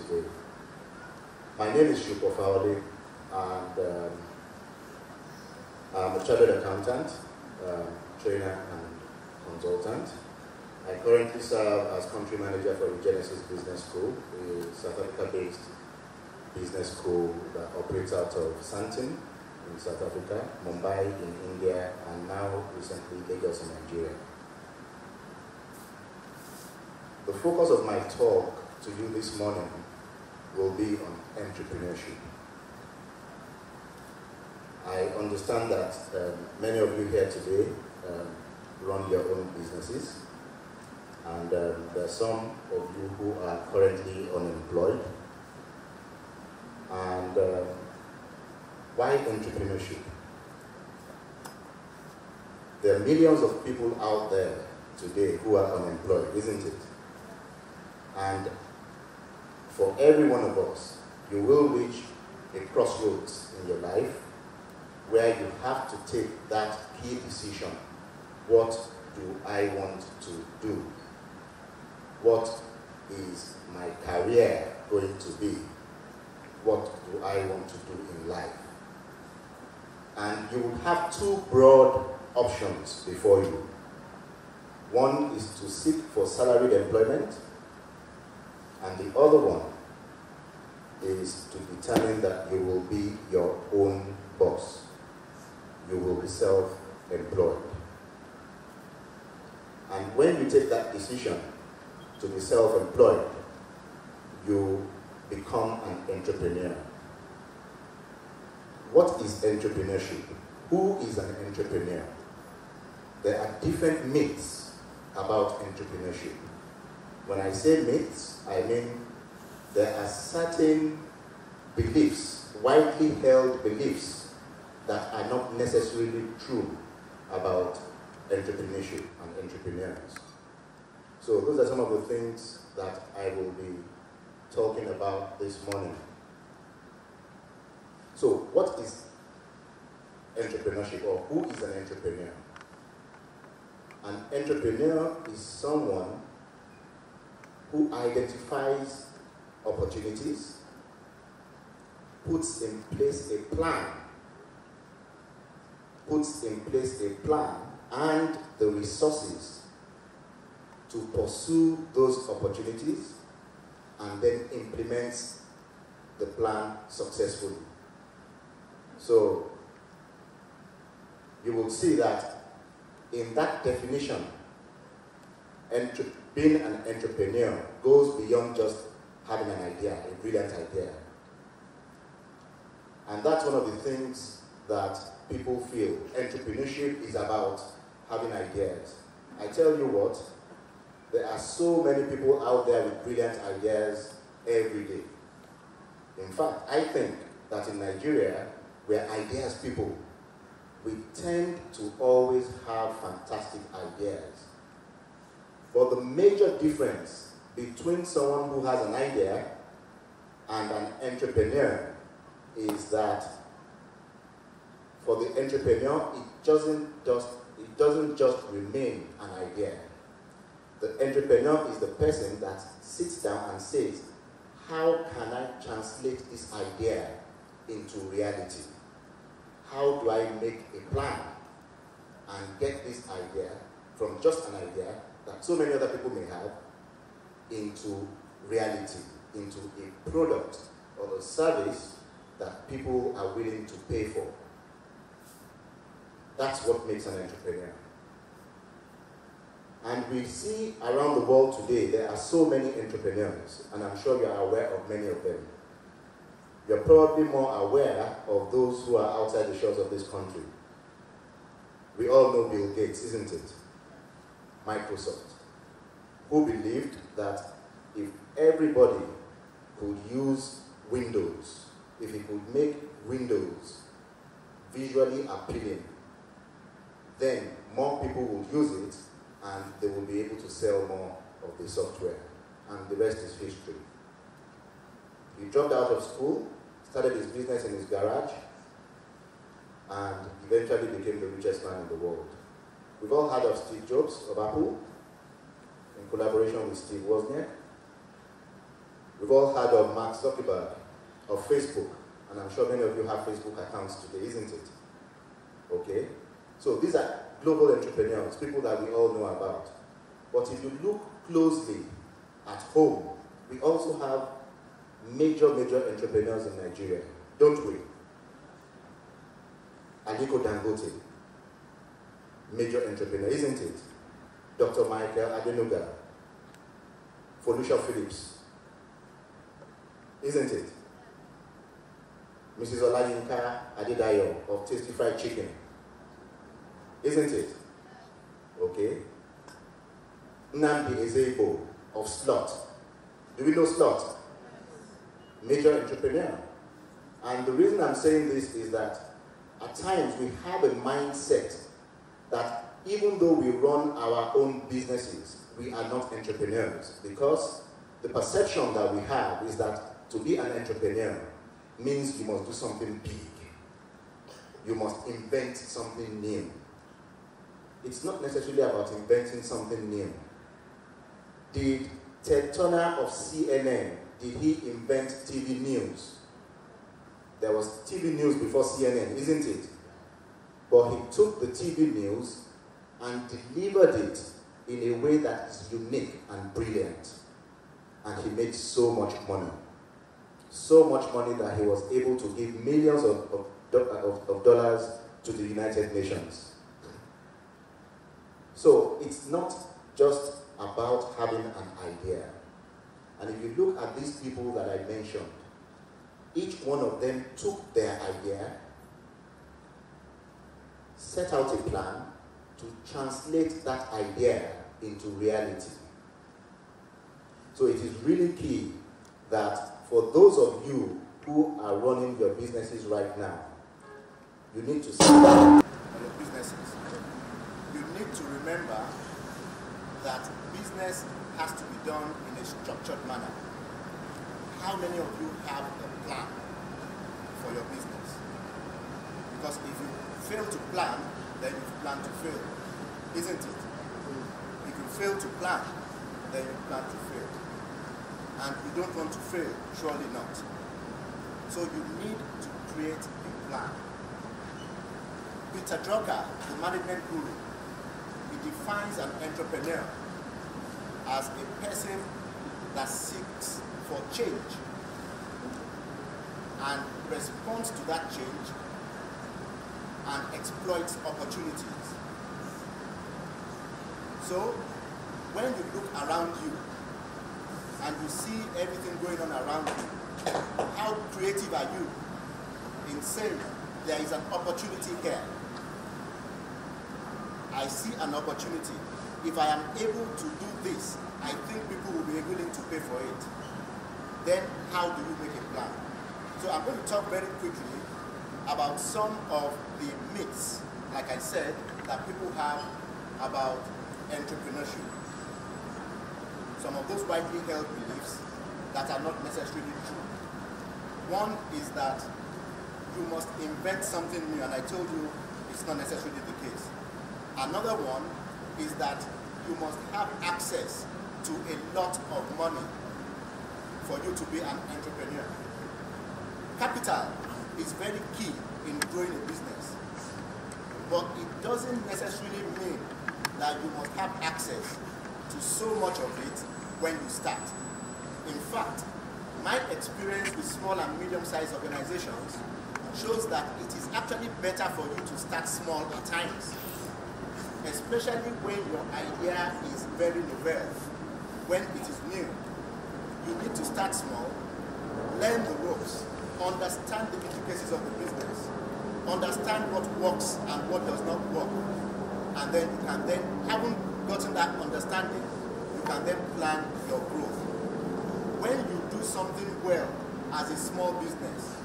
today. My name is Supo Fawole, and I'm a chartered accountant, trainer and consultant. I currently serve as country manager for Regenesys Business School, a South Africa-based business school that operates out of Sandton in South Africa, Mumbai in India, and now recently Lagos in Nigeria. The focus of my talk to you this morning will be on entrepreneurship. I understand that many of you here today run your own businesses, and there are some of you who are currently unemployed. And why entrepreneurship? There are millions of people out there today who are unemployed, isn't it? And for every one of us, you will reach a crossroads in your life where you have to take that key decision. What do I want to do? What is my career going to be? What do I want to do in life? And you will have two broad options before you. One is to seek for salaried employment, and the other one is to determine that you will be your own boss. You will be self-employed. And when you take that decision to be self-employed, you become an entrepreneur. What is entrepreneurship? Who is an entrepreneur? There are different myths about entrepreneurship. When I say myths, I mean there are certain beliefs, widely held beliefs, that are not necessarily true about entrepreneurship and entrepreneurs. So those are some of the things that I will be talking about this morning. So what is entrepreneurship, or who is an entrepreneur? An entrepreneur is someone who identifies opportunities, puts in place a plan and the resources to pursue those opportunities, and then implements the plan successfully. So you will see that in that definition, being an entrepreneur goes beyond just having an idea, a brilliant idea. And that's one of the things that people feel. Entrepreneurship is about having ideas. I tell you what, there are so many people out there with brilliant ideas every day. In fact, I think that in Nigeria, we're ideas people. We tend to always have fantastic ideas. But the major difference between someone who has an idea and an entrepreneur is that for the entrepreneur, it doesn't just remain an idea. The entrepreneur is the person that sits down and says, how can I translate this idea into reality? How do I make a plan and get this idea from just an idea that so many other people may have into reality, into a product or a service that people are willing to pay for? That's what makes an entrepreneur. And we see around the world today, there are so many entrepreneurs, and I'm sure you are aware of many of them. You're probably more aware of those who are outside the shores of this country. We all know Bill Gates, isn't it? Microsoft, who believed that if everybody could use Windows, if he could make Windows visually appealing, then more people would use it and they will be able to sell more of the software. And the rest is history. He dropped out of school, started his business in his garage, and eventually became the richest man in the world. We've all heard of Steve Jobs of Apple, in collaboration with Steve Wozniak. We've all heard of Mark Zuckerberg of Facebook, and I'm sure many of you have Facebook accounts today, isn't it? Okay? So these are global entrepreneurs, people that we all know about. But if you look closely at home, we also have major entrepreneurs in Nigeria, don't we? Aliko Dangote, major entrepreneur, isn't it? Dr. Michael Adenuga, Felicia Phillips, isn't it? Mrs. Olayinka Adedayo of Tasty Fried Chicken, isn't it? Okay. Nnamdi Ezebo of Slot. Do we know Slot? Major entrepreneur. And the reason I'm saying this is that at times we have a mindset that even though we run our own businesses, we are not entrepreneurs, because the perception that we have is that to be an entrepreneur means you must do something big. You must invent something new. It's not necessarily about inventing something new. Did Ted Turner of CNN, did he invent TV news? There was TV news before CNN, isn't it? But he took the TV news and delivered it in a way that is unique and brilliant. And he made so much money. So much money that he was able to give millions of dollars to the United Nations. So it's not just about having an idea. And if you look at these people that I mentioned, each one of them took their idea, set out a plan to translate that idea into reality. So it is really key that for those of you who are running your businesses right now, you need to sit down on your businesses. You need to remember that business has to be done in a structured manner. How many of you have a plan for your business? Because if you fail to plan, then you plan to fail, isn't it? If you fail to plan, then you plan to fail. And you don't want to fail, surely not. So you need to create a plan. Peter Drucker, the management guru, he defines an entrepreneur as a person that seeks for change and responds to that change and exploits opportunities. So when you look around you and you see everything going on around you, how creative are you in saying there is an opportunity here? I see an opportunity. If I am able to do this, I think people will be willing to pay for it. Then how do you make a plan? So I'm going to talk very quickly about some of the myths, like I said, that people have about entrepreneurship. Some of those widely held beliefs that are not necessarily true. One is that you must invent something new, and I told you it's not necessarily the case. Another one is that you must have access to a lot of money for you to be an entrepreneur. Capital is very key in growing a business, but it doesn't necessarily mean that you must have access to so much of it when you start. In fact, my experience with small and medium-sized organizations shows that it is actually better for you to start small at times, especially when your idea is very novel, when it is new. You need to start small, learn the ropes, understand the intricacies of the business, understand what works and what does not work, and then you can then, having gotten that understanding, you can then plan your growth. When you do something well as a small business,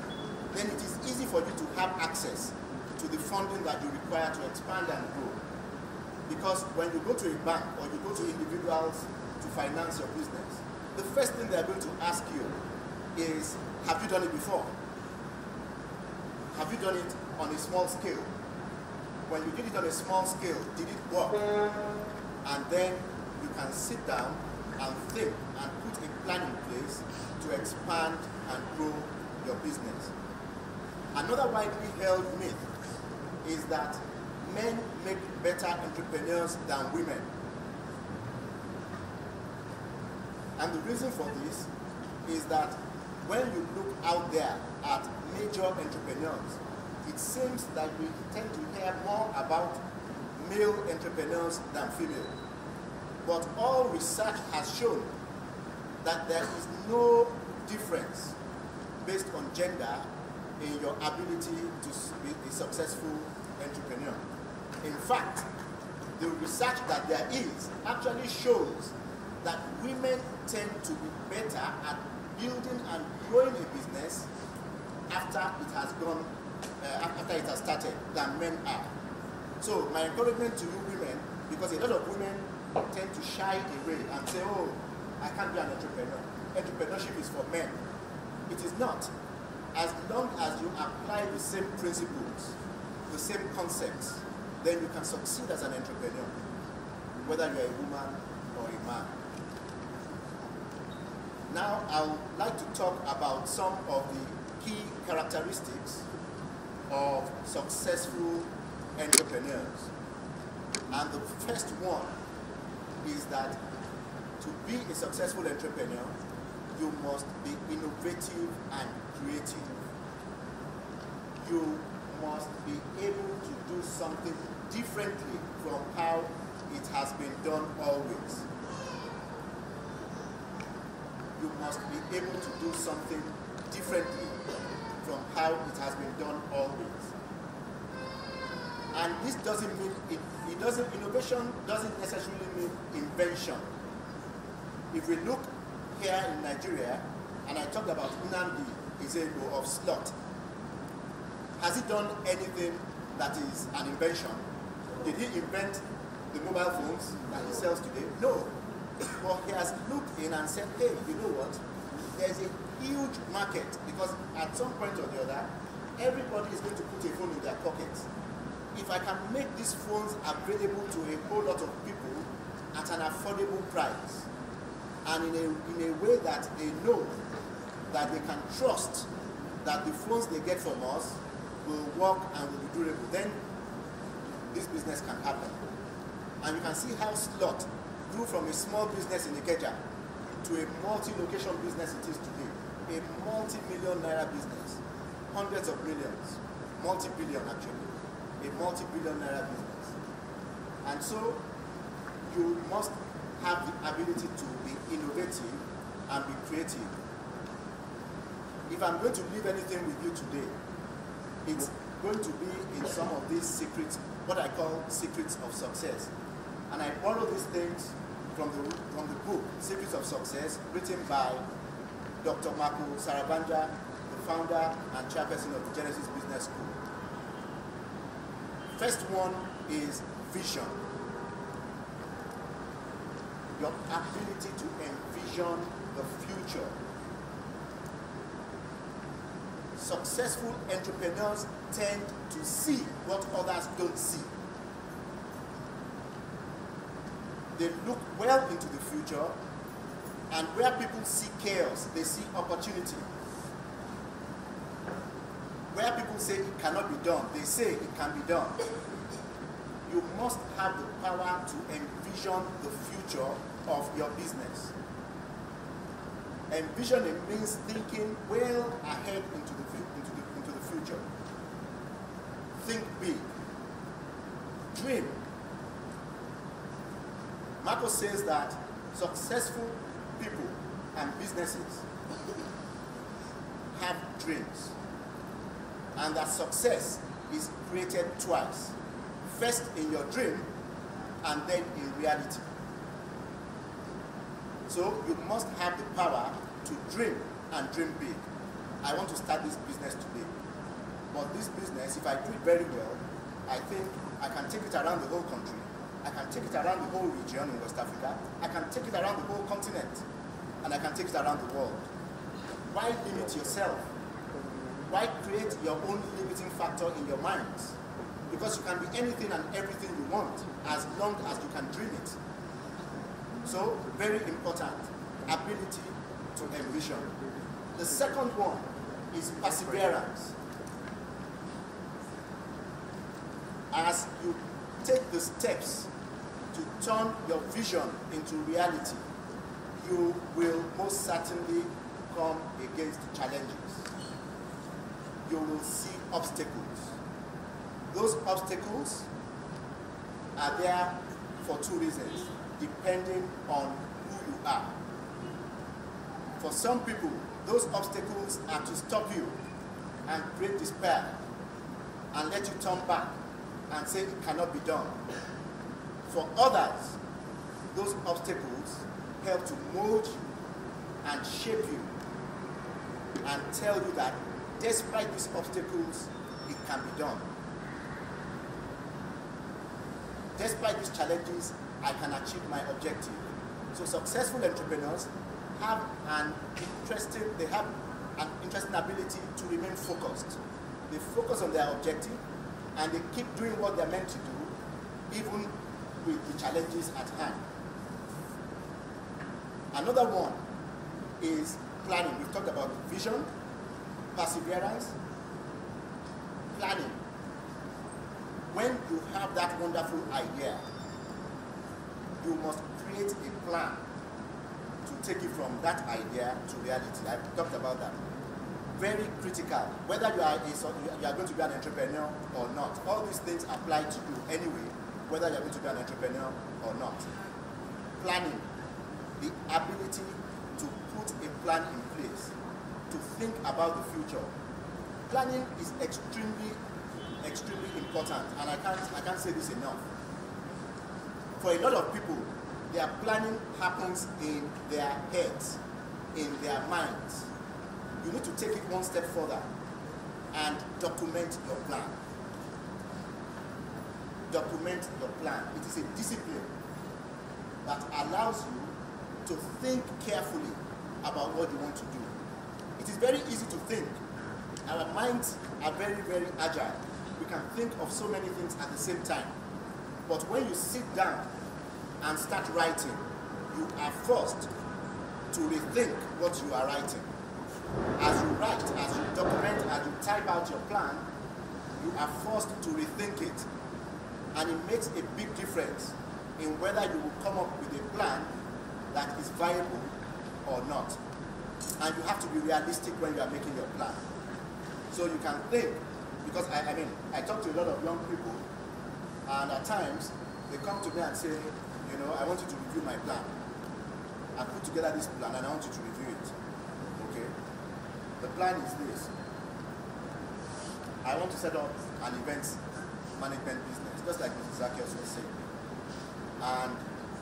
then it is easy for you to have access to the funding that you require to expand and grow. Because when you go to a bank or you go to individuals to finance your business, the first thing they're going to ask you is, have you done it before? Have you done it on a small scale? When you did it on a small scale, did it work? And then you can sit down and think and put a plan in place to expand and grow your business. Another widely held myth is that men make better entrepreneurs than women. And the reason for this is that when you look out there at major entrepreneurs, it seems that we tend to hear more about male entrepreneurs than female. But all research has shown that there is no difference based on gender in your ability to be a successful entrepreneur. In fact, the research that there is actually shows that women tend to be better at building and growing a business after it has gone, after it has started, than men are. So my encouragement to you women, because a lot of women tend to shy away and say, oh, I can't be an entrepreneur. Entrepreneurship is for men. It is not. As long as you apply the same principles, the same concepts, then you can succeed as an entrepreneur, whether you're a woman or a man. Now, I would like to talk about some of the key characteristics of successful entrepreneurs. And the first one is that to be a successful entrepreneur, you must be innovative and creative. You must be able to do something differently from how it has been done always. You must be able to do something differently from how it has been done always. And this doesn't mean, innovation doesn't necessarily mean invention. If we look here in Nigeria, and I talked about Nnamdi Ezeugo of Slot, has he done anything that is an invention? Did he invent the mobile phones that he sells today? No. But he has looked in and said, hey, you know what? There's a huge market, because at some point or the other, everybody is going to put a phone in their pockets. If I can make these phones available to a whole lot of people at an affordable price, and in a way that they know that they can trust that the phones they get from us will work and will be durable, then this business can happen. And you can see how Slot grew from a small business in Ikeja to a multi-location business it is today. A multi-million naira business, hundreds of millions, multi-billion actually, a multi-billion naira business. And so you must have the ability to be innovative and be creative. If I'm going to leave anything with you today, it's going to be in some of these secrets, what I call secrets of success. And I borrow these things from the book, Secrets of Success, written by Dr. Marco Sarabanja, the founder and chairperson of the Regenesys Business School. First one is vision. Your ability to envision the future. Successful entrepreneurs tend to see what others don't see. They look well into the future, and where people see chaos, they see opportunity. Where people say it cannot be done, they say it can be done. You must have the power to envision the future of your business. Envisioning means thinking well ahead into the future. Think big. Dream. Marco says that successful people and businesses have dreams, and that success is created twice. First in your dream, and then in reality. So you must have the power to dream and dream big. I want to start this business today. But this business, if I do it very well, I think I can take it around the whole country. I can take it around the whole region in West Africa. I can take it around the whole continent. And I can take it around the world. Why limit yourself? Why create your own limiting factor in your minds? Because you can be anything and everything you want, as long as you can dream it. So, very important, ability to envision. The second one is perseverance. As you take the steps to turn your vision into reality, you will most certainly come against challenges. You will see obstacles. Those obstacles are there for two reasons, depending on who you are. For some people, those obstacles are to stop you and create despair and let you turn back and say it cannot be done. For others, those obstacles help to mold you and shape you and tell you that despite these obstacles, it can be done. Despite these challenges, I can achieve my objective. So successful entrepreneurs have an interesting ability to remain focused. They focus on their objective and they keep doing what they're meant to do, even with the challenges at hand. Another one is planning. We've talked about vision, perseverance, planning. When you have that wonderful idea, you must create a plan to take it from that idea to reality. I've talked about that. Very critical. Whether you are going to be an entrepreneur or not, all these things apply to you anyway, whether you're going to be an entrepreneur or not. Planning, the ability to put a plan in place, to think about the future. Planning is extremely important, and I can't say this enough. For a lot of people, their planning happens in their heads, in their minds. You need to take it one step further and document your plan. Document your plan. It is a discipline that allows you to think carefully about what you want to do. It is very easy to think. Our minds are very, very agile. We can think of so many things at the same time. But when you sit down and start writing, you are forced to rethink what you are writing. As you write, as you document, as you type out your plan, you are forced to rethink it. And it makes a big difference in whether you will come up with a plan that is viable or not. And you have to be realistic when you are making your plan. So you can think, because I talk to a lot of young people, and at times they come to me and say, you know, I want you to review my plan. I put together this plan and I want you to review it. Okay? The plan is this. I want to set up an events management business, just like Mrs. Zacchaeus was saying. And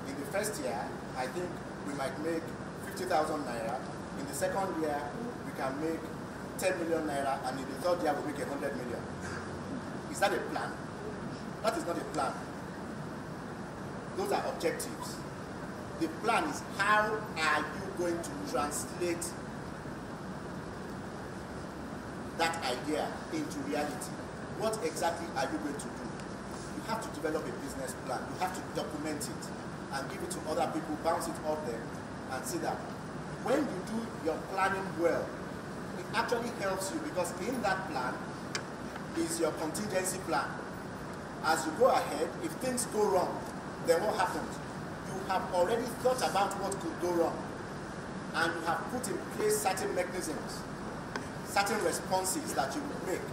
in the first year, I think we might make 50,000 naira. In the second year, we can make 10 million naira, and in the third year, we make 100 million. Is that a plan? That is not a plan. Those are objectives. The plan is how are you going to translate that idea into reality? What exactly are you going to do? You have to develop a business plan. You have to document it and give it to other people, bounce it off them, and see that when you do your planning well, it actually helps you, because in that plan is your contingency plan. As you go ahead, if things go wrong, then what happens? You have already thought about what could go wrong, and you have put in place certain mechanisms, certain responses that you will make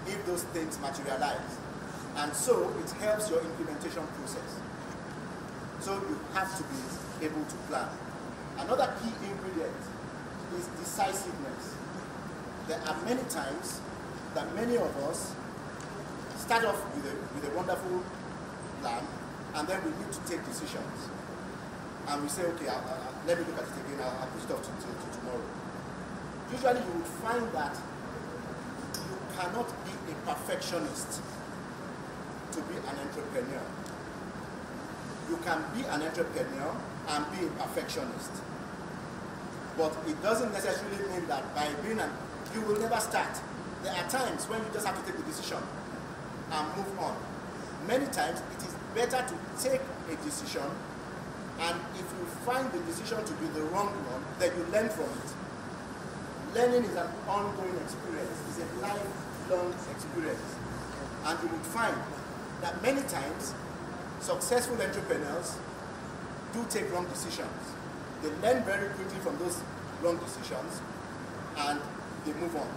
if those things materialize. And so it helps your implementation process. So you have to be able to plan. Another key ingredient is decisiveness. There are many times that many of us start off with a wonderful plan, and then we need to take decisions. And we say, okay, let me look at it again, I'll push it off to tomorrow. Usually you would find that you cannot be a perfectionist to be an entrepreneur. You can be an entrepreneur and be a perfectionist. But it doesn't necessarily mean that by being you will never start. There are times when you just have to take the decision and move on. Many times it is better to take a decision And if you find the decision to be the wrong one, then you learn from it. Learning is an ongoing experience. It's a lifelong experience. And you would find that many times, successful entrepreneurs do take wrong decisions. They learn very quickly from those wrong decisions, and they move on.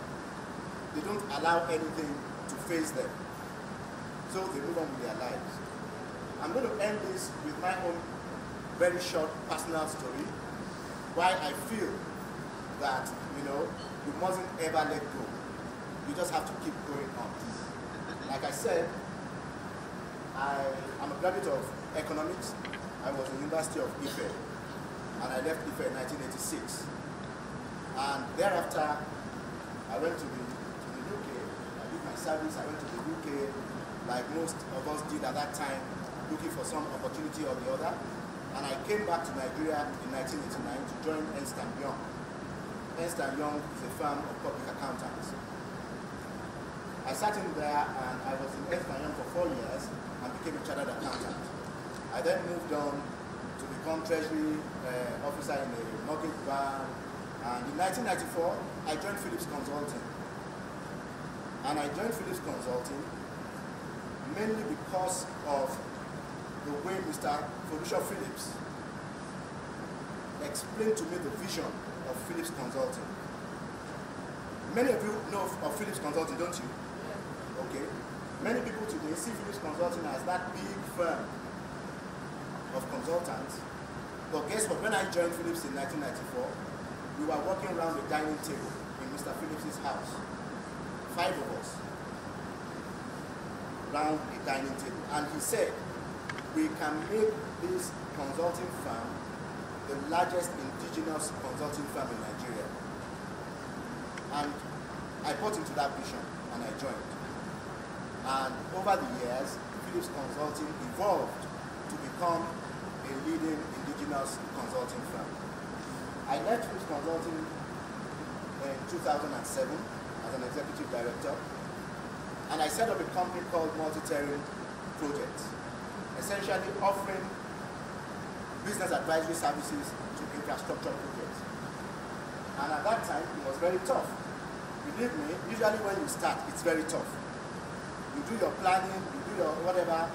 They don't allow anything to faze them. So they move on with their lives. I'm going to end this with my own very short personal story, why I feel that, you mustn't ever let go. You just have to keep going on. Like I said, I'm a graduate of economics. I was in the University of Ife, and I left Ife in 1986. And thereafter, I went to the UK. I did my service. I went to the UK, like most of us did at that time, looking for some opportunity or the other. And I came back to Nigeria in 1989 to join Ernst Young. Ernst Young is a firm of public accountants. I sat in there and I was in Ernst Young for 4 years and became a chartered accountant. I then moved on to become treasury officer in a mortgage bank. And in 1994, I joined Phillips Consulting. And I joined Phillips Consulting mainly because of the way Mr. Phillips explained to me the vision of Phillips Consulting. Many of you know of Phillips Consulting, don't you? Okay. Many people today see Phillips Consulting as that big firm of consultants. But guess what? When I joined Phillips in 1994, we were working around the dining table in Mr. Phillips' house. 5 of us around a dining table. And he said, we can make this consulting firm the largest indigenous consulting firm in Nigeria. And I bought into that vision and I joined. And over the years, Phillips Consulting evolved to become a leading indigenous consulting firm. I left Phillips Consulting in 2007 as an executive director, and I set up a company called Multi Terrain Projects, essentially offering business advisory services to infrastructure projects. And at that time, it was very tough. Believe me, usually when you start, it's very tough. You do your planning, you do your whatever,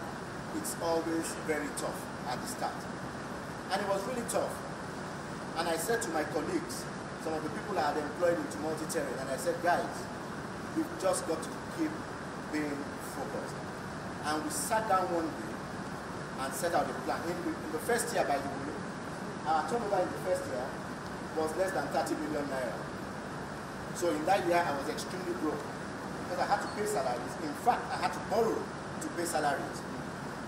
it's always very tough at the start. And it was really tough. And I said to my colleagues, some of the people I had employed into Multi Terrain, and I said, guys, we've just got to keep being focused. And we sat down one day and set out a plan. In the first year, by the way, our turnover in the first year was less than 30 million naira. So in that year, I was extremely broke because I had to pay salaries. In fact, I had to borrow to pay salaries.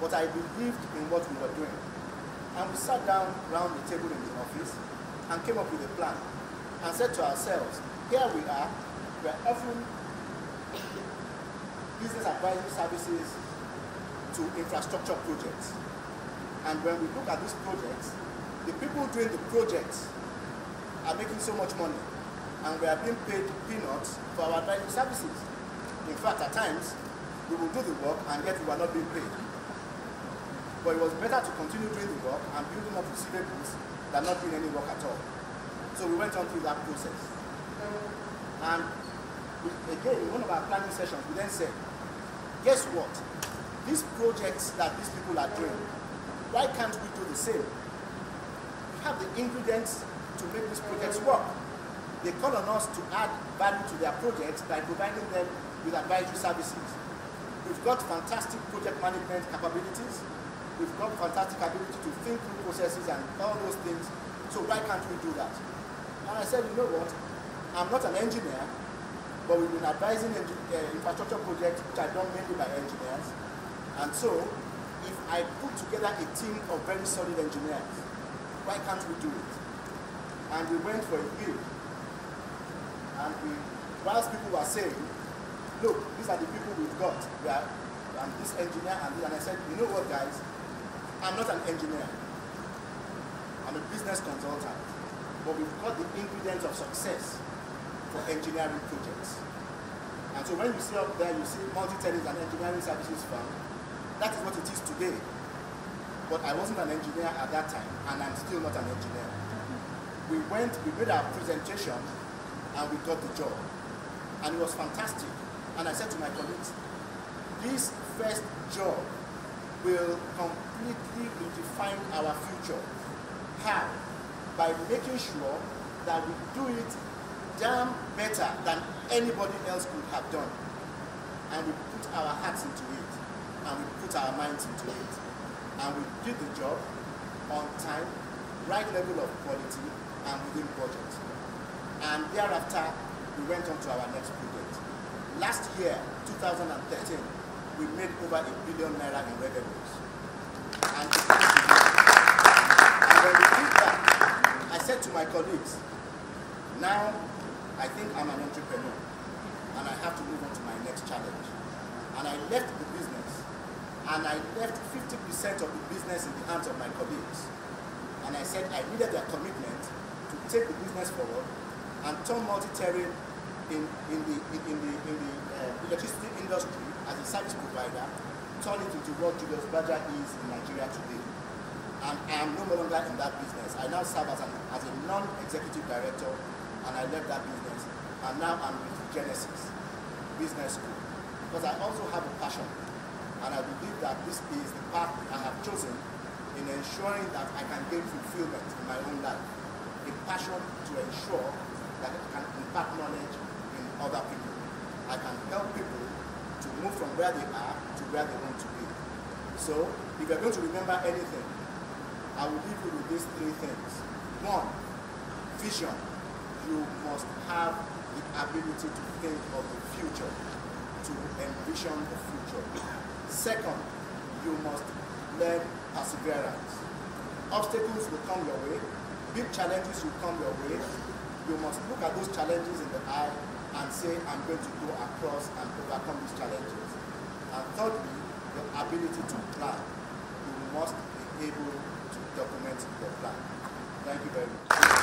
But I believed in what we were doing. And we sat down around the table in the office and came up with a plan and said to ourselves, here we are offering business advisory services to infrastructure projects. And when we look at these projects, the people doing the projects are making so much money, and we are being paid peanuts for our advisory services. In fact, at times, we will do the work and yet we are not being paid. But it was better to continue doing the work and building up receivables than not doing any work at all. So we went on through that process. And again, in one of our planning sessions, we then said, guess what? These projects that these people are doing, why can't we do the same? We have the ingredients to make these projects work. They call on us to add value to their projects by providing them with advisory services. We've got fantastic project management capabilities. We've got fantastic ability to think through processes and all those things. So why can't we do that? And I said, you know what? I'm not an engineer, but we've been advising infrastructure projects which are done mainly by engineers. And so, if I put together a team of very solid engineers, why can't we do it? And we went for a bid. And whilst people were saying, look, these are the people we've got. I'm this engineer and this. And I said, you know what, guys? I'm not an engineer. I'm a business consultant. But we've got the ingredients of success for engineering projects. And so when you see up there, you see Multi Terrain an engineering services firm. That is what it is today. but I wasn't an engineer at that time, and I'm still not an engineer. We made our presentation, and we got the job. And it was fantastic. And I said to my colleagues, this first job will completely redefine our future. How? By making sure that we do it damn better than anybody else could have done. And we put our hearts into it, and we put our minds into it. And we did the job on time, right level of quality, and within budget. And thereafter, we went on to our next project. Last year, 2013, we made over ₦1 billion in revenues. And when we did that, I said to my colleagues, now I think I'm an entrepreneur, and I have to move on to my next challenge. And I left the business, and I left 50% of the business in the hands of my colleagues. And I said I needed their commitment to take the business forward and turn Multi Terrain in the electricity industry as a service provider, turn it into what Julius Berger is in Nigeria today. And I am no longer in that business. I now serve as a non-executive director, and I left that business. And now I'm with Regenesys Business School, because I also have a passion, and I believe that this is the path I have chosen in ensuring that I can gain fulfillment in my own life. A passion to ensure that I can impact knowledge in other people. I can help people to move from where they are to where they want to be. So, if you're going to remember anything, I will leave you with these three things. One, vision. You must have the ability to think of the future, to envision the future. Second, you must learn perseverance. Obstacles will come your way. Big challenges will come your way. You must look at those challenges in the eye and say, I'm going to go across and overcome these challenges. And thirdly, the ability to plan. You must be able to document your plan. Thank you very much.